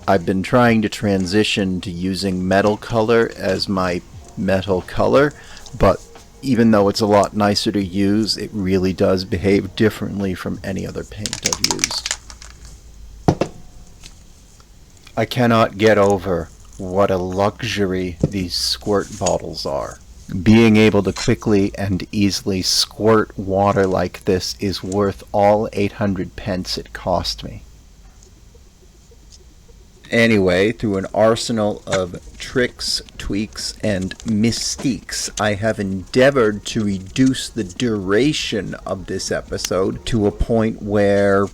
I've been trying to transition to using metal color as my metal color, but even though it's a lot nicer to use, it really does behave differently from any other paint I've used. I cannot get over what a luxury these squirt bottles are. Being able to quickly and easily squirt water like this is worth all 800 pence it cost me. Anyway, through an arsenal of tricks, tweaks, and mystiques, I have endeavored to reduce the duration of this episode to a point where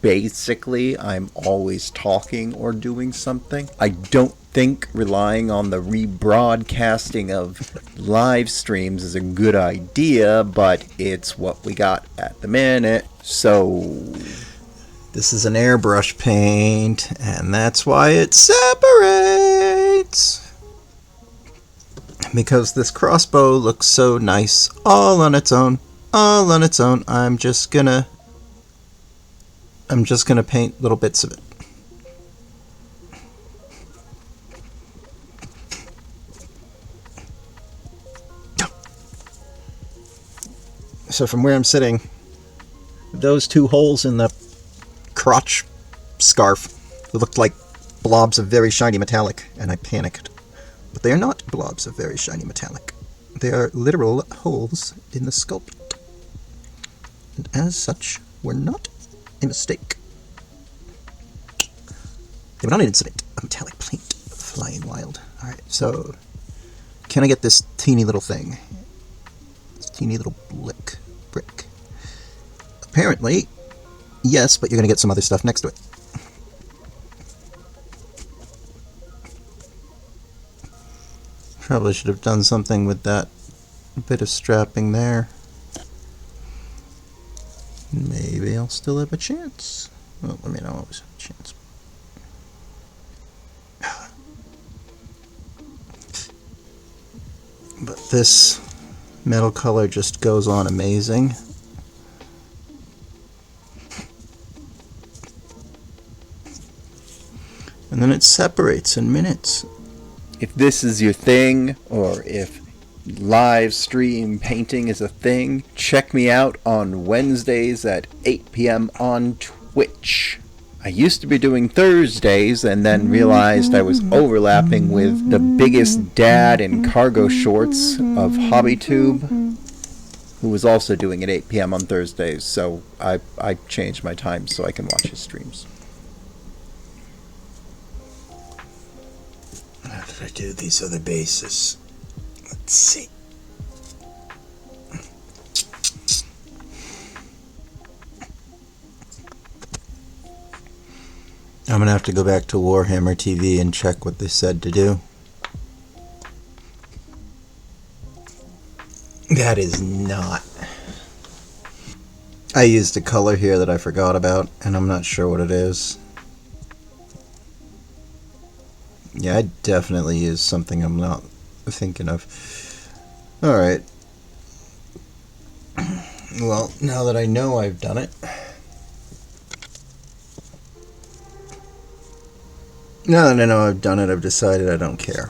basically I'm always talking or doing something. I don't think relying on the rebroadcasting of live streams is a good idea, but it's what we got at the minute. So this is an airbrush paint, and that's why it separates. Because this crossbow looks so nice all on its own. I'm just gonna paint little bits of it. So from where I'm sitting, those two holes in the crotch scarf looked like blobs of very shiny metallic, and I panicked. But they are not blobs of very shiny metallic. They are literal holes in the sculpt. And as such, were not a mistake. They were not an incident. A metallic paint flying wild. Alright, so can I get this teeny little thing? This teeny little brick. Apparently, yes, but you're going to get some other stuff next to it. Probably should have done something with that bit of strapping there. Maybe I'll still have a chance. Well, I mean, I always have a chance. But this metal color just goes on amazing. And then it separates in minutes. If this is your thing, or if live stream painting is a thing, check me out on Wednesdays at 8 p.m. on Twitch. I used to be doing Thursdays and then realized I was overlapping with the biggest dad in cargo shorts of HobbyTube, who was also doing at 8 p.m. on Thursdays, so I changed my time so I can watch his streams. How did I do these other bases? Let's see. I'm gonna have to go back to Warhammer TV and check what they said to do. That is not. I used a color here that I forgot about, and I'm not sure what it is. Yeah, I definitely used something I'm not thinking of. Alright. Well, now that I know I've done it. Now that I know I've done it, I've decided I don't care.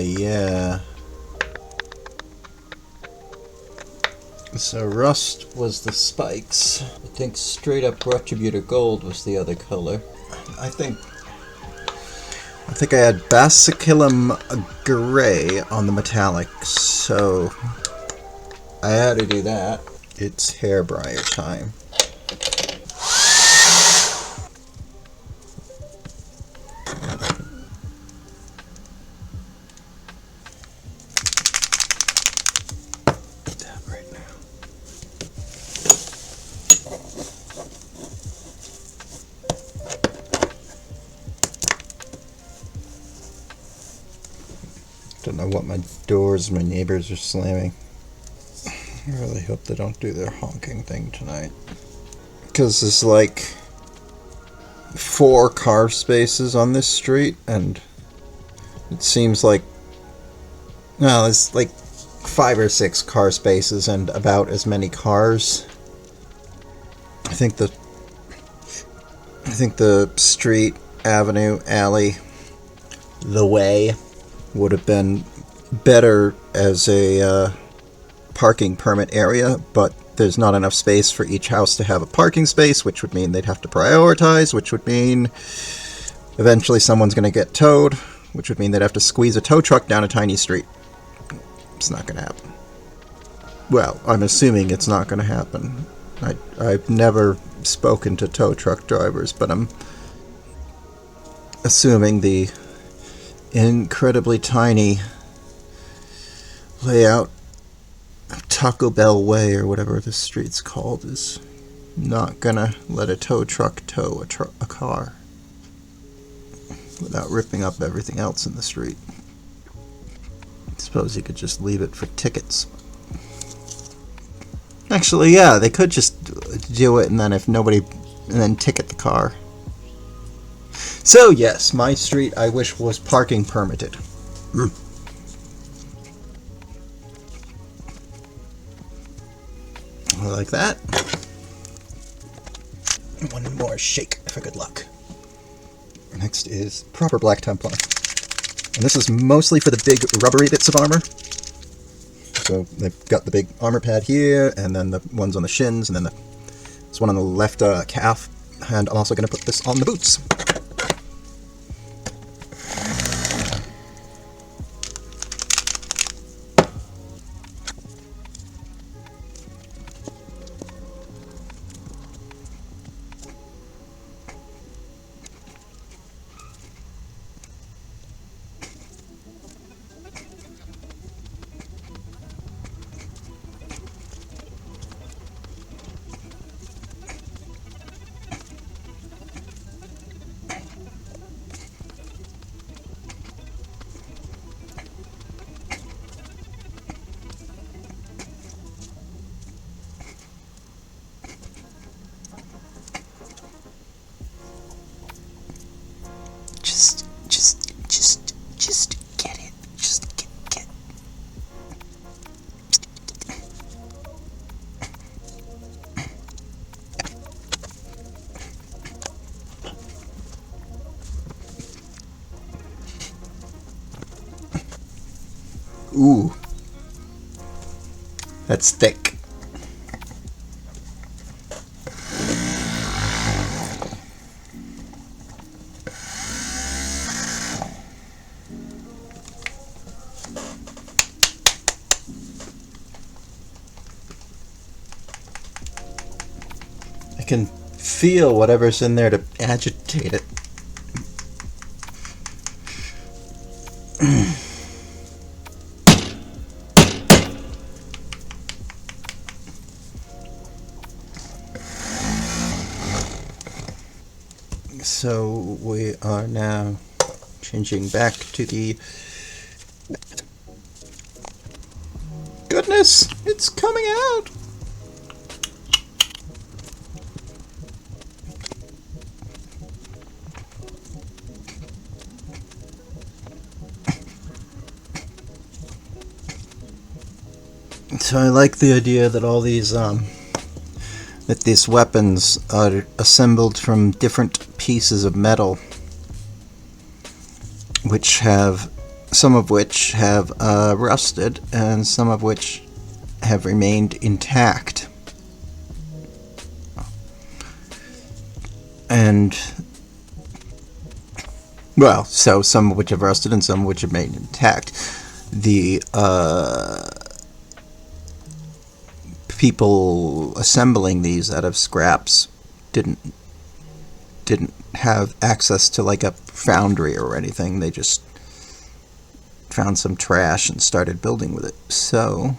Yeah. So rust was the spikes. I think straight up Retributor gold was the other color. I think I had Basilicanum gray on the metallic, so I had to do that. It's hairdryer time. Don't know what my doors my neighbors are slamming. I really hope they don't do their honking thing tonight. Because there's like 4 car spaces on this street, and it seems like, no, there's like 5 or 6 car spaces and about as many cars. I think the street, avenue, alley, the way would have been better as a parking permit area, but there's not enough space for each house to have a parking space, which would mean they'd have to prioritize, which would mean eventually someone's going to get towed, which would mean they'd have to squeeze a tow truck down a tiny street. It's not going to happen. Well, I'm assuming it's not going to happen. I've never spoken to tow truck drivers, but I'm assuming the incredibly tiny layout of Taco Bell Way, or whatever the street's called, is not gonna let a tow truck tow a car without ripping up everything else in the street. I suppose you could just leave it for tickets. Actually, yeah, they could just do it, and then ticket the car. So yes, my street I wish was parking permitted. Like that. One more shake for good luck. Next is proper black Templar. And this is mostly for the big rubbery bits of armor. So they've got the big armor pad here, and then the ones on the shins, and then this one on the left calf. And I'm also going to put this on the boots. Just get it. Just get. Ooh. That's thick. I can feel whatever's in there to agitate it. So we are now changing back to the... Goodness! It's coming out! So I like the idea that all these that these weapons are assembled from different pieces of metal, which have some of which have rusted and some of which have remained intact. And well, so some of which have rusted and some of which have remained intact. The people assembling these out of scraps didn't have access to like a foundry or anything. They just found some trash and started building with it. So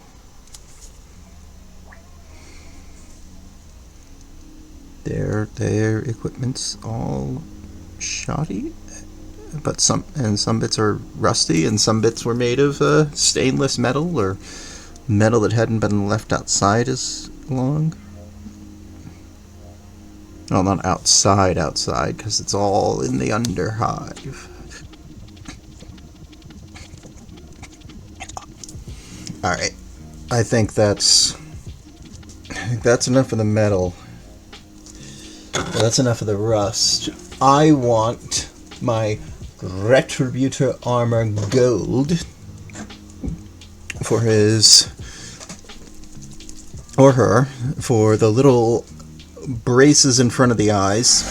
their equipment's all shoddy, but some bits are rusty, and some bits were made of stainless metal or metal that hadn't been left outside as long. Well, not outside, because it's all in the underhive. Alright. I think that's enough of the metal. That's enough of the rust. I want my Retributor Armour gold for his or her for the little braces in front of the eyes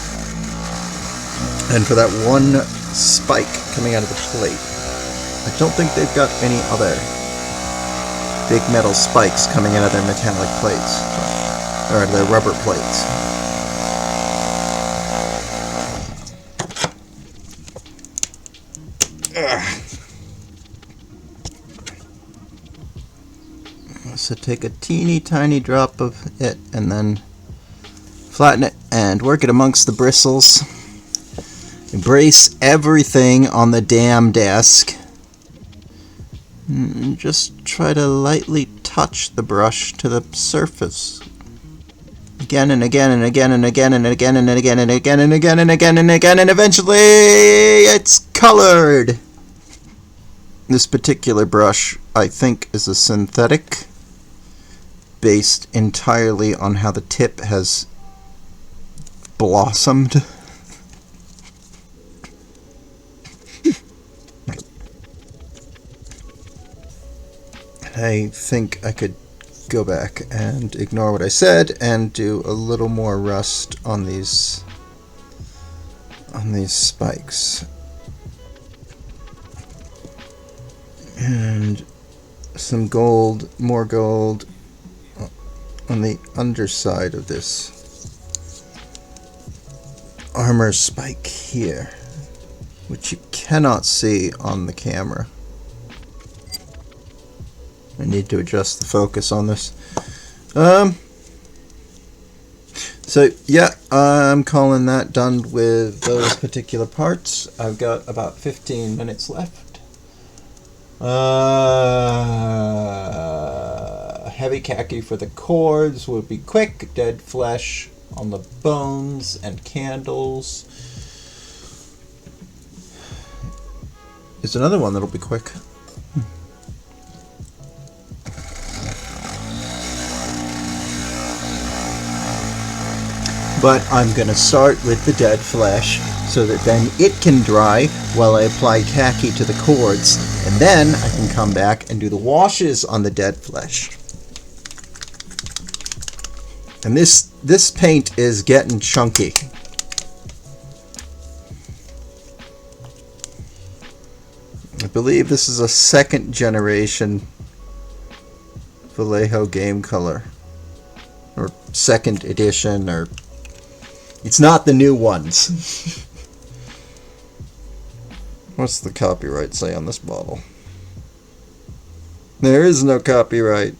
and for that one spike coming out of the plate. I don't think they've got any other big metal spikes coming out of their metallic plates or their rubber plates. So take a teeny tiny drop of it and then flatten it and work it amongst the bristles. Embrace everything on the damn desk. And just try to lightly touch the brush to the surface. Again and again and again and again and again and again and again and again and again and again, and eventually it's colored. This particular brush, I think, is a synthetic, based entirely on how the tip has blossomed. I think I could go back and ignore what I said and do a little more rust on these spikes. And some gold, more gold on the underside of this armor spike here, which you cannot see on the camera. I need to adjust the focus on this. So yeah, I'm calling that done with those particular parts. I've got about 15 minutes left. Heavy khaki for the cords will be quick. Dead flesh on the bones and candles. There's another one that'll be quick. But I'm going to start with the dead flesh so that then it can dry while I apply khaki to the cords, and then I can come back and do the washes on the dead flesh. And this paint is getting chunky. I believe this is a second generation Vallejo game color, or second edition, or it's not the new ones. What's the copyright say on this bottle? There is no copyright.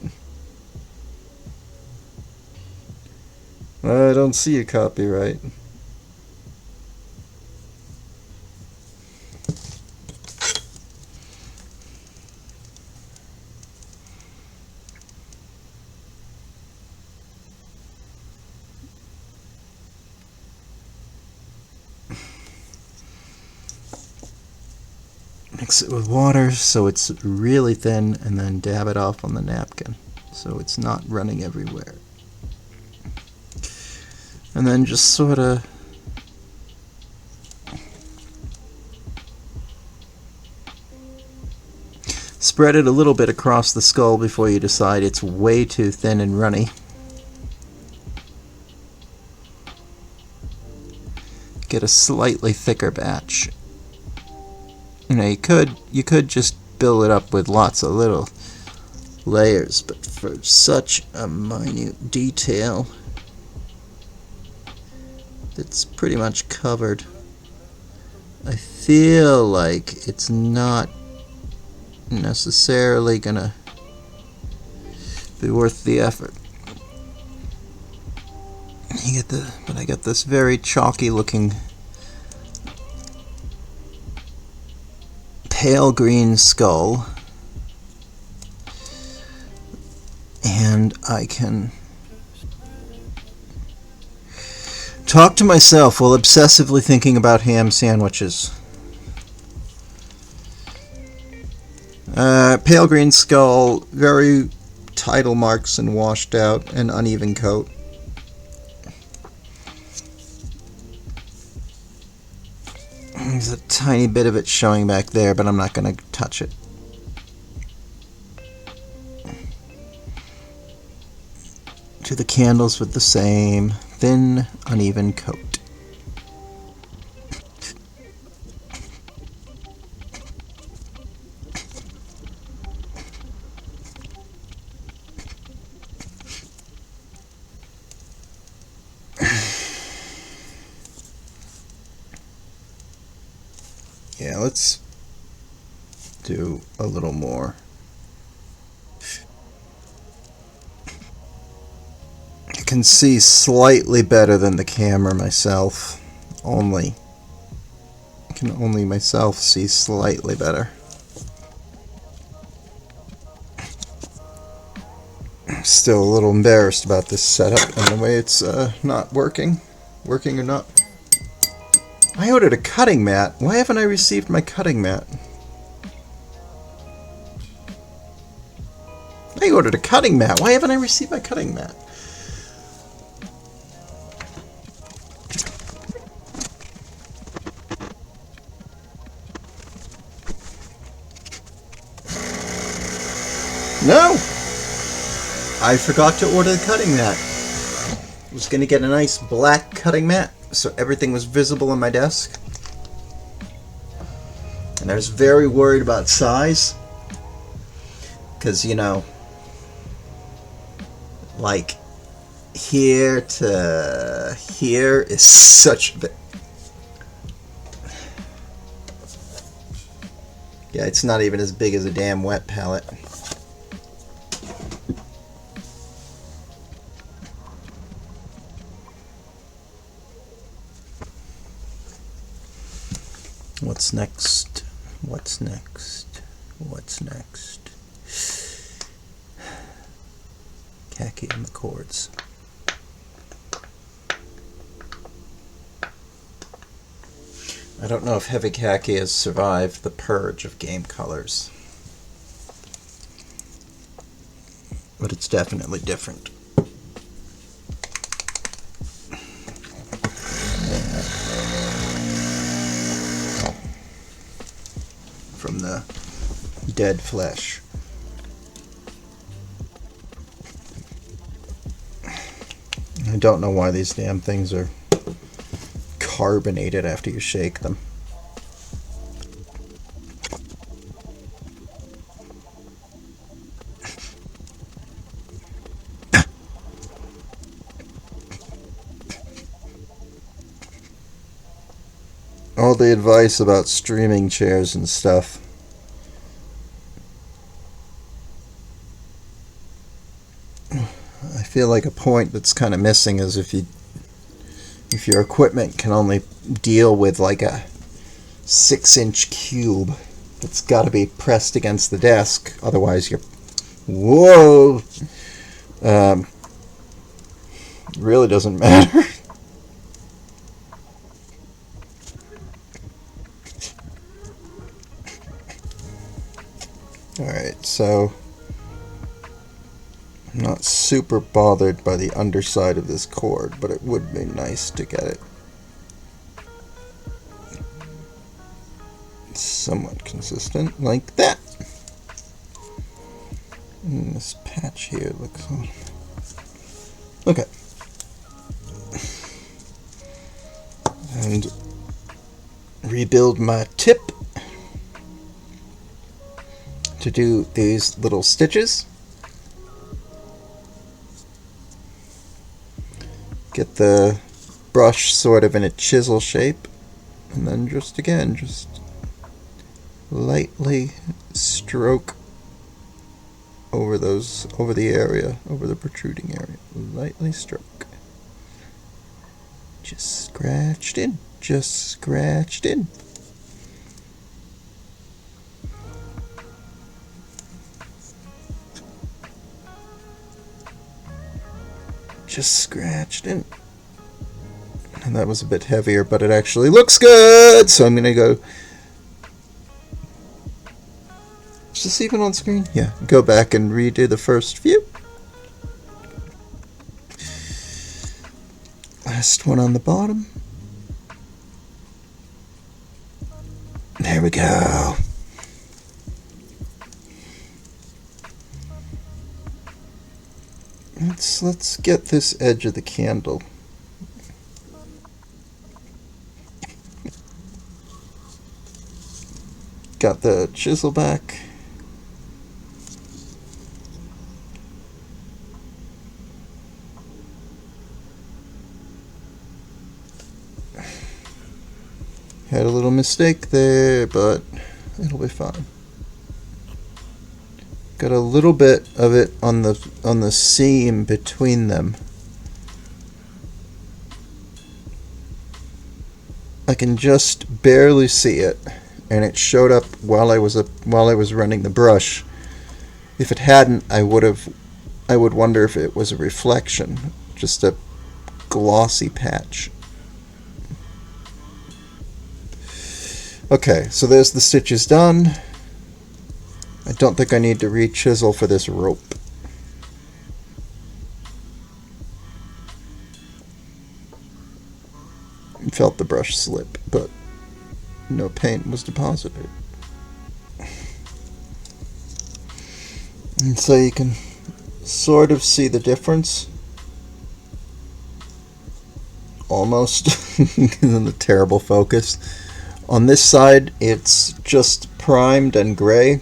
I don't see a copyright. Mix it with water so it's really thin, and then dab it off on the napkin so it's not running everywhere. And then just sort of spread it a little bit across the skull before you decide it's way too thin and runny. Get a slightly thicker batch. You know, you could just build it up with lots of little layers, but for such a minute detail that's pretty much covered, I feel like it's not necessarily gonna be worth the effort. But I get this very chalky looking pale green skull, and I can talk to myself while obsessively thinking about ham sandwiches. Pale green skull, very tidal marks and washed out and uneven coat. There's a tiny bit of it showing back there, but I'm not going to touch it. Do the candles with the same thin, uneven coat. Yeah, let's do a little more. I can see slightly better than the camera myself. I can only myself see slightly better. I'm still a little embarrassed about this setup and the way it's not working. Working or not. I ordered a cutting mat. Why haven't I received my cutting mat? I ordered a cutting mat. Why haven't I received my cutting mat? No! I forgot to order the cutting mat. I was going to get a nice black cutting mat so everything was visible on my desk. And I was very worried about size. Because, you know, like here to here is such a... Yeah, it's not even as big as a damn wet palette. What's next? What's next? What's next? Khaki and the chords. I don't know if heavy khaki has survived the purge of game colors, but it's definitely different. From the dead flesh. I don't know why these damn things are carbonated after you shake them. All the advice about streaming chairs and stuff. I feel like a point that's kind of missing is if your equipment can only deal with like a 6-inch cube, it's got to be pressed against the desk. Otherwise, you're whoa. Really doesn't matter. Alright, so I'm not super bothered by the underside of this cord, but it would be nice to get it somewhat consistent, like that. And this patch here looks... Okay. And rebuild my tip to do these little stitches. Get the brush sort of in a chisel shape, and then just lightly stroke over the area, over the protruding area. Lightly stroke. Just scratched in, just scratched in. Just scratched in. And that was a bit heavier, but it actually looks good. So I'm going to go... Is this even on screen? Yeah. Go back and redo the first view. last one on the bottom. There we go. Let's get this edge of the candle. Got the chisel back. Had a little mistake there, but it'll be fine. Got a little bit of it on the seam between them. I can just barely see it, and it showed up while I was running the brush. If it hadn't, I would wonder if it was a reflection, just a glossy patch. Okay, so there's the stitches done. I don't think I need to re-chisel for this rope. Felt the brush slip, but no paint was deposited. And so you can sort of see the difference. Almost. In the terrible focus. On this side, it's just primed and gray.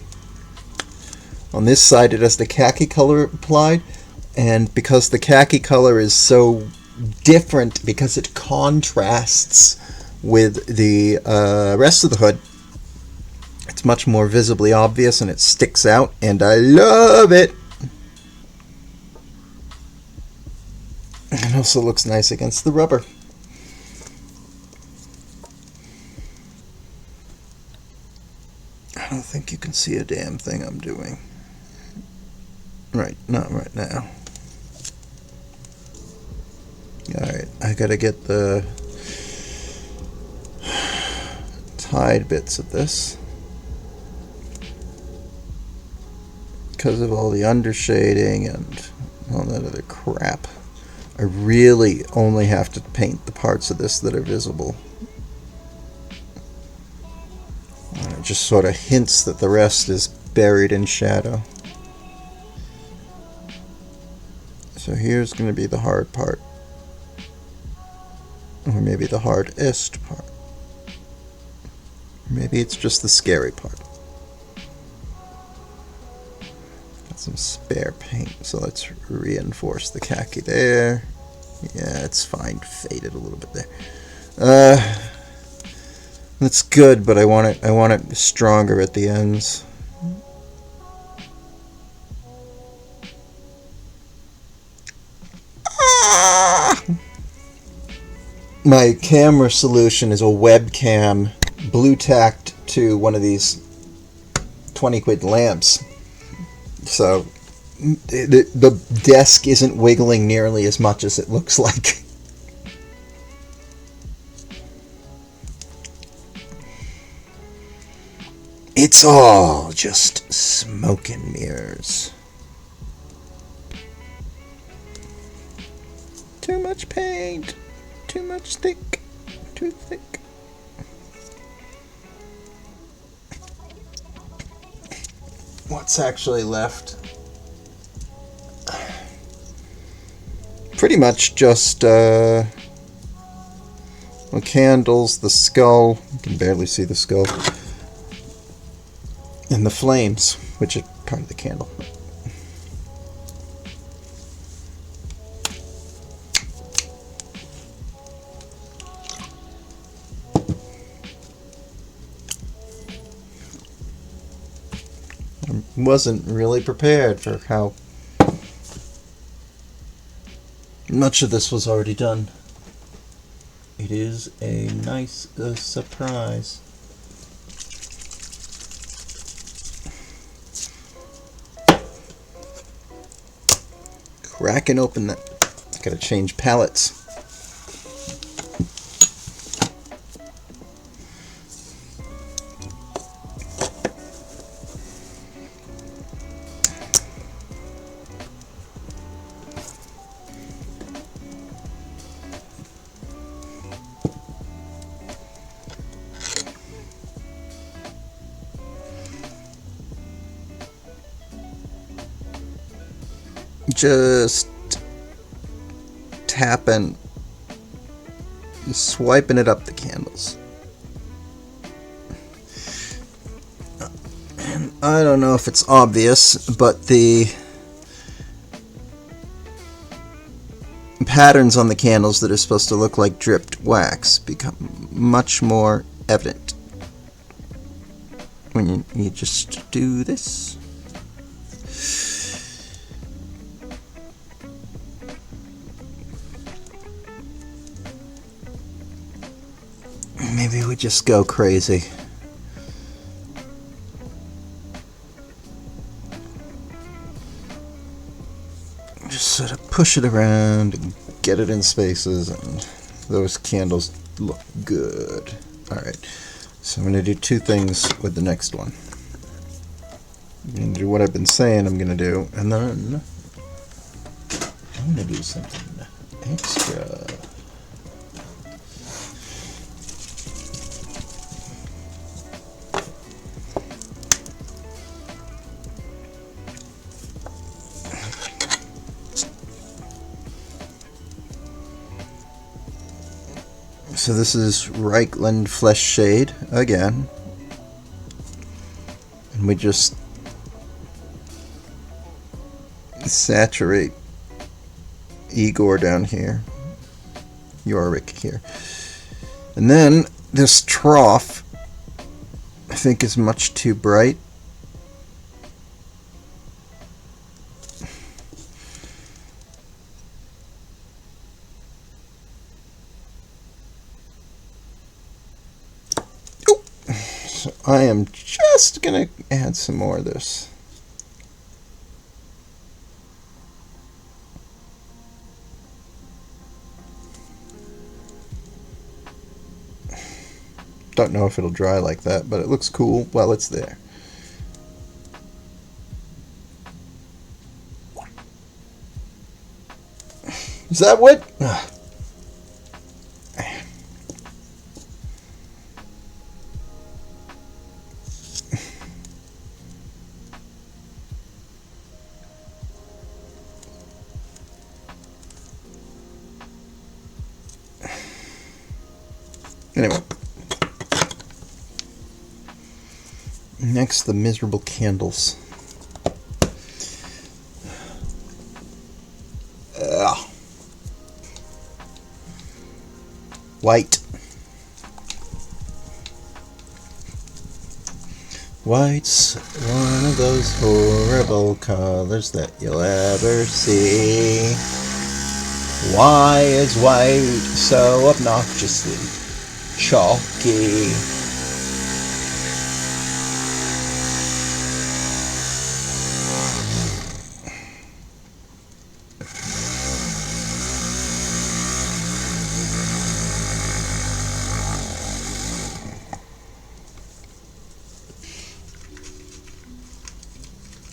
On this side, it has the khaki color applied. And because the khaki color is so different, because it contrasts with the rest of the hood, it's much more visibly obvious and it sticks out. And I love it! It also looks nice against the rubber. I don't think you can see a damn thing I'm doing. Right, not right now. Alright, I gotta get the tied bits of this. Because of all the undershading and all that other crap, I really only have to paint the parts of this that are visible. It just sort of hints that the rest is buried in shadow. So here's going to be the hard part. Or maybe the hardest part. Maybe it's just the scary part. Got some spare paint, so let's reinforce the khaki there. Yeah, it's fine. Faded a little bit there. That's good, but I want it stronger at the ends. My camera solution is a webcam blue tacked to one of these 20 quid lamps. So the desk isn't wiggling nearly as much as it looks like. It's all just smoke and mirrors. Too much paint. Too much thick. Too thick. What's actually left? Pretty much just the candles, the skull. You can barely see the skull. And the flames, which are part of the candle. I wasn't really prepared for how much of this was already done. It is a nice surprise. Cracking open that. Gotta change palettes. just tapping, swiping it up the candles. And I don't know if it's obvious, but the patterns on the candles that are supposed to look like dripped wax become much more evident when you just do this. Maybe we just go crazy. Just sort of push it around and get it in spaces, and those candles look good. Alright, so I'm going to do two things with the next one. I'm going to do what I've been saying I'm going to do, and then I'm going to do something extra. So this is Reikland Fleshshade again, and we just saturate Igor down here, Yorick here, and then this trough I think is much too bright. So I am just going to add some more of this. Don't know if it'll dry like that, but it looks cool while it's there. Is that what? Anyway, next the miserable candles. White. White's one of those horrible colors that you'll ever see. Why is white so obnoxiously chalky?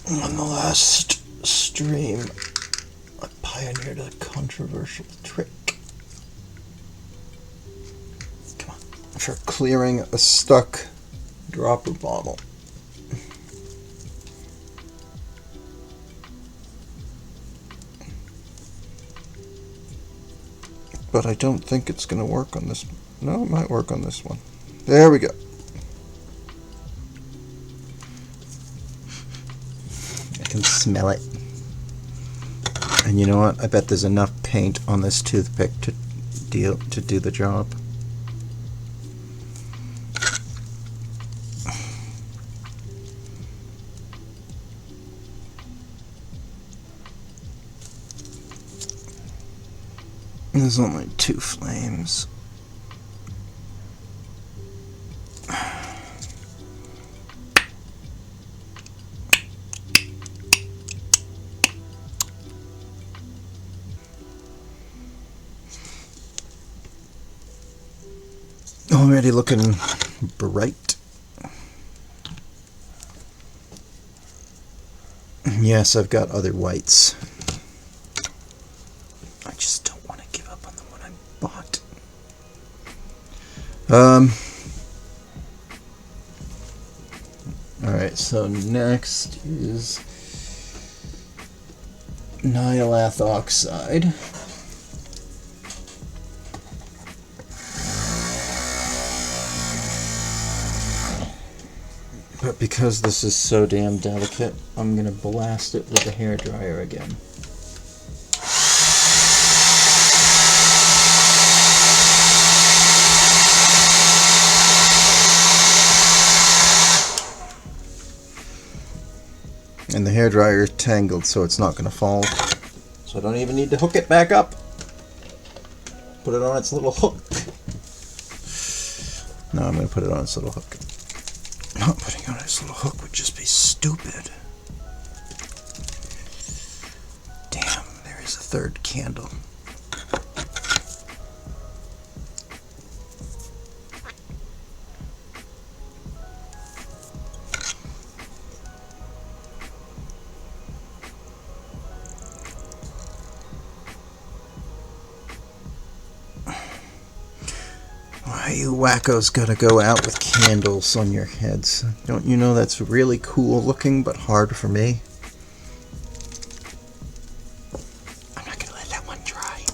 On the last stream, I pioneered a controversial trick. Come on. For clearing a stuck dropper bottle. But I don't think it's going to work on this. No, it might work on this one. There we go. I can smell it. And you know what? I bet there's enough paint on this toothpick to do the job. There's only 2 flames. Already looking bright. Yes, I've got other whites. I just don't want to give up on the one I bought. Alright, so next is Nylath oxide. But because this is so damn delicate, I'm going to blast it with the hairdryer again. And the hairdryer is tangled, so it's not going to fall. So I don't even need to hook it back up. Put it on its little hook. No, I'm going to put it on its little hook. Not putting it on its little hook would just be stupid. Damn, there is a third candle. Why you wackos gotta go out with candles on your heads? Don't you know that's really cool looking, but hard for me? I'm not gonna let that one dry.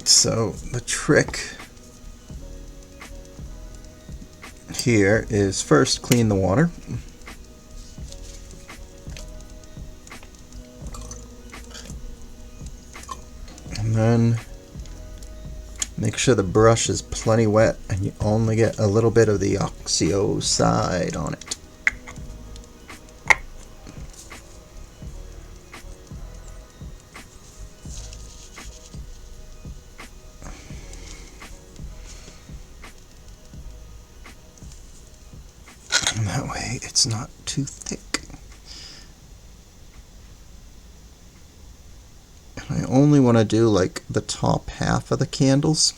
So, the trick here is first clean the water. And then make sure the brush is plenty wet and you only get a little bit of the oxio side on it. And that way it's not too thick. I only want to do like the top half of the candles.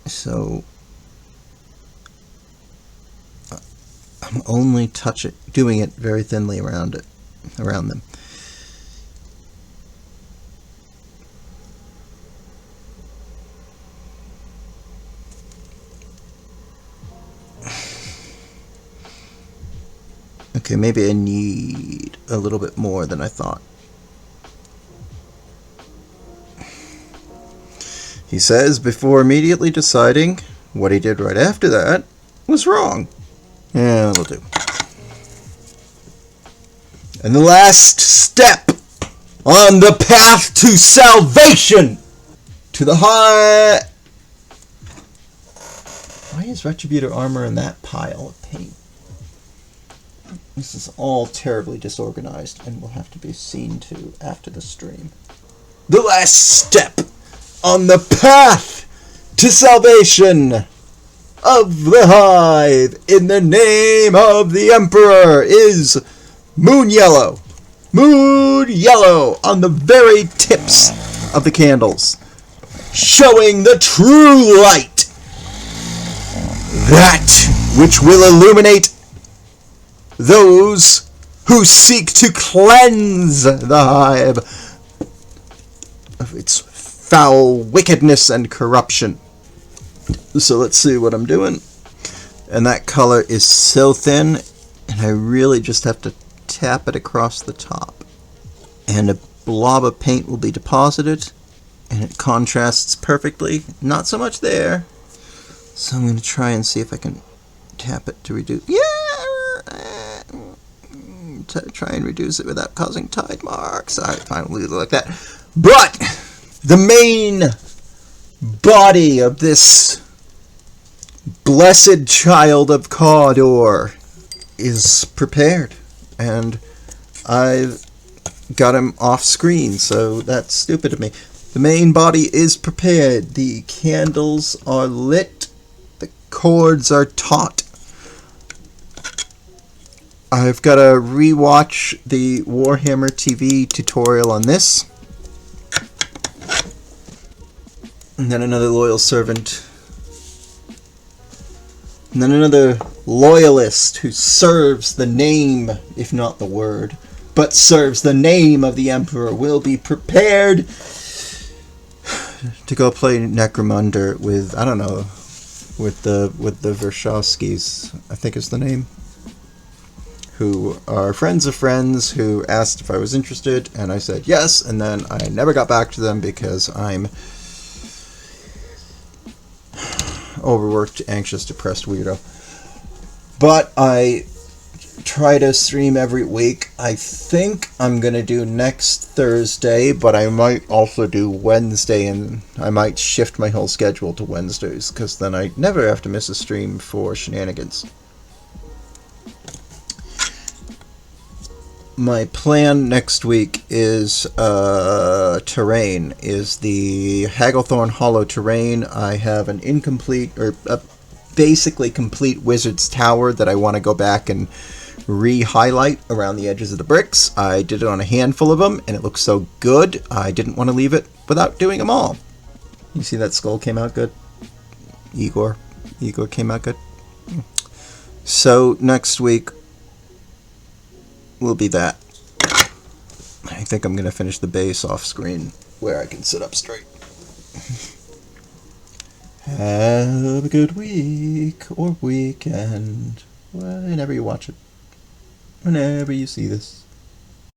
So I'm only doing it very thinly around them. Okay, maybe I need a little bit more than I thought. He says before immediately deciding what he did right after that was wrong. Yeah, that'll do. And the last step on the path to salvation, to the high... Why is Retributor Armour in that pile of paint? This is all terribly disorganized and will have to be seen to after the stream. The last step on the path to salvation of the hive in the name of the Emperor is moon yellow. Moon yellow on the very tips of the candles, showing the true light, that which will illuminate those who seek to cleanse the hive of its foul wickedness and corruption. So let's see what I'm doing. And that color is so thin, and I really just have to tap it across the top. And a blob of paint will be deposited, and it contrasts perfectly. Not so much there. So I'm going to try and see if I can tap it to reduce. Yeah! Try and reduce it without causing tide marks. Alright, fine, we'll leave it like that. But the main body of this blessed child of Cawdor is prepared, and I've got him off screen, so that's stupid of me. The main body is prepared. The candles are lit. The cords are taut. I've got to rewatch the Warhammer TV tutorial on this. And then another loyal servant. And then another loyalist who serves the name, if not the word, but serves the name of the Emperor will be prepared to go play Necromunda with, I don't know, with the Vershowskis, I think is the name. who are friends of friends who asked if I was interested, and I said yes, and then I never got back to them because I'm overworked, anxious, depressed weirdo. But I try to stream every week. I think I'm going to do next Thursday, but I might also do Wednesday, and I might shift my whole schedule to Wednesdays, because then I never have to miss a stream for shenanigans. My plan next week is terrain, is the Hagglethorn Hollow terrain. I have an incomplete, or a basically complete Wizard's Tower that I want to go back and re-highlight around the edges of the bricks. I did it on a handful of them, and it looks so good, I didn't want to leave it without doing them all. You see that skull came out good? Igor came out good. So next week will be that. I think I'm going to finish the base off screen where I can sit up straight. Have a good week or weekend, whenever you watch it, whenever you see this.